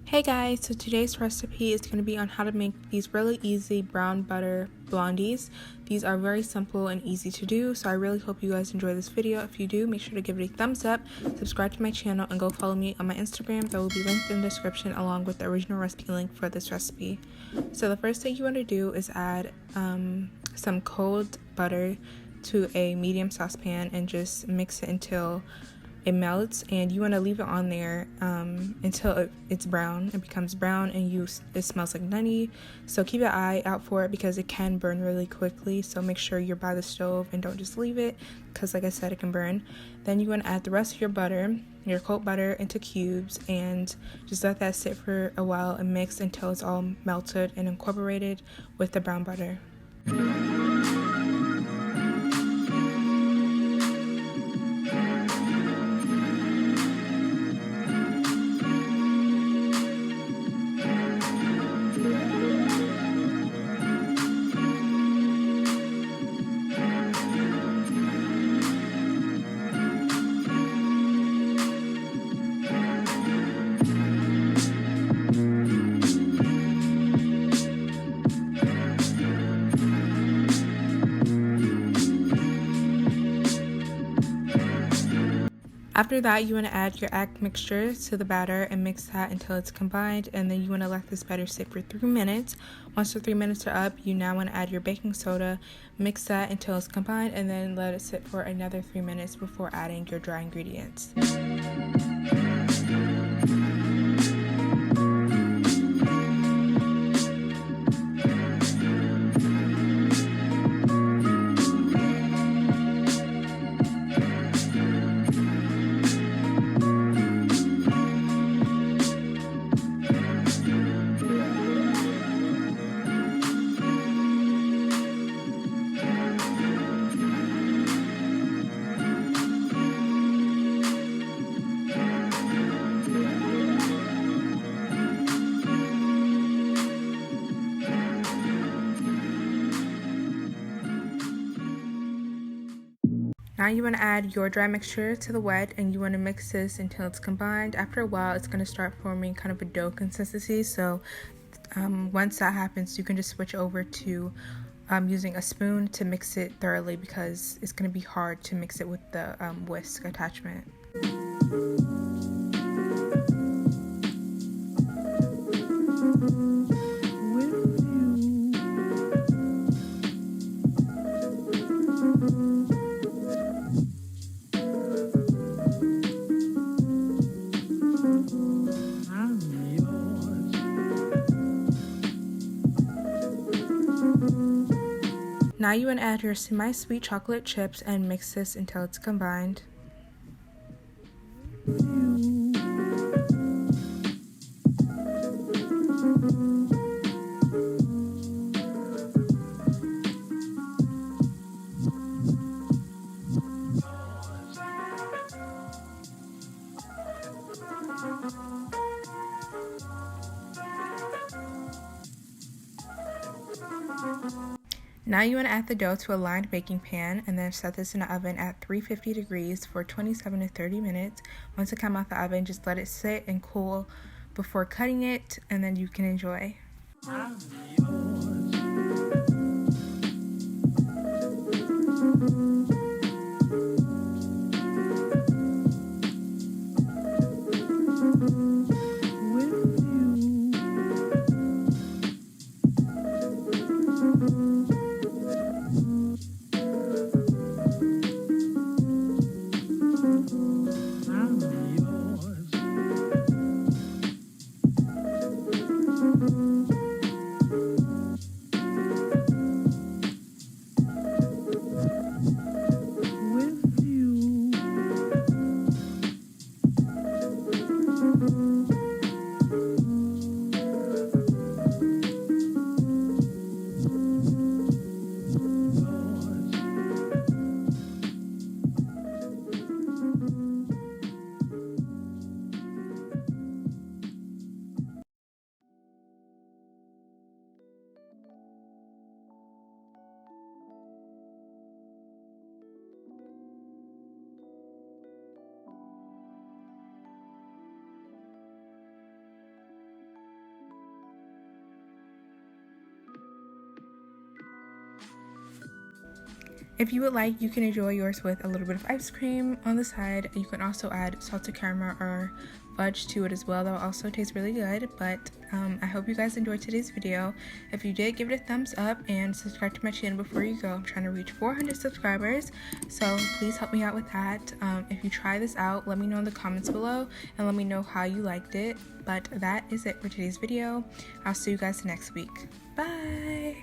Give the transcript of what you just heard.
Hey guys, so today's recipe is going to be on how to make these really easy brown butter blondies. These are very simple and easy to do, so I really hope you guys enjoy this video. If you do, make sure to give it a thumbs up, subscribe to my channel, and go follow me on my Instagram. That will be linked in the description along with the original recipe link for this recipe. So the first thing you want to do is add some cold butter to a medium saucepan and just mix it until it melts, and you want to leave it on there until it's brown. It becomes brown and it smells like nutty, so keep an eye out for it because it can burn really quickly. So make sure you're by the stove and don't just leave it because, like I said, it can burn. Then you want to add the rest of your butter, your cold butter, into cubes and just let that sit for a while and mix until it's all melted and incorporated with the brown butter. After that, you want to add your egg mixture to the batter and mix that until it's combined, and then you want to let this batter sit for 3 minutes. Once the 3 minutes are up, you now want to add your baking soda, mix that until it's combined, and then let it sit for another 3 minutes before adding your dry ingredients. Now you want to add your dry mixture to the wet, and you want to mix this until it's combined. After a while, it's going to start forming kind of a dough consistency, so once that happens, you can just switch over to using a spoon to mix it thoroughly because it's going to be hard to mix it with the whisk attachment. Now you want to add your semi-sweet chocolate chips and mix this until it's combined. Now you want to add the dough to a lined baking pan and then set this in the oven at 350 degrees for 27 to 30 minutes. Once it comes out the oven, just let it sit and cool before cutting it, and then you can enjoy. If you would like, you can enjoy yours with a little bit of ice cream on the side. You can also add salted caramel or fudge to it as well. That will also taste really good. But I hope you guys enjoyed today's video. If you did, give it a thumbs up and subscribe to my channel before you go. I'm trying to reach 400 subscribers, so please help me out with that. If you try this out, let me know in the comments below and let me know how you liked it. But that is it for today's video. I'll see you guys next week. Bye!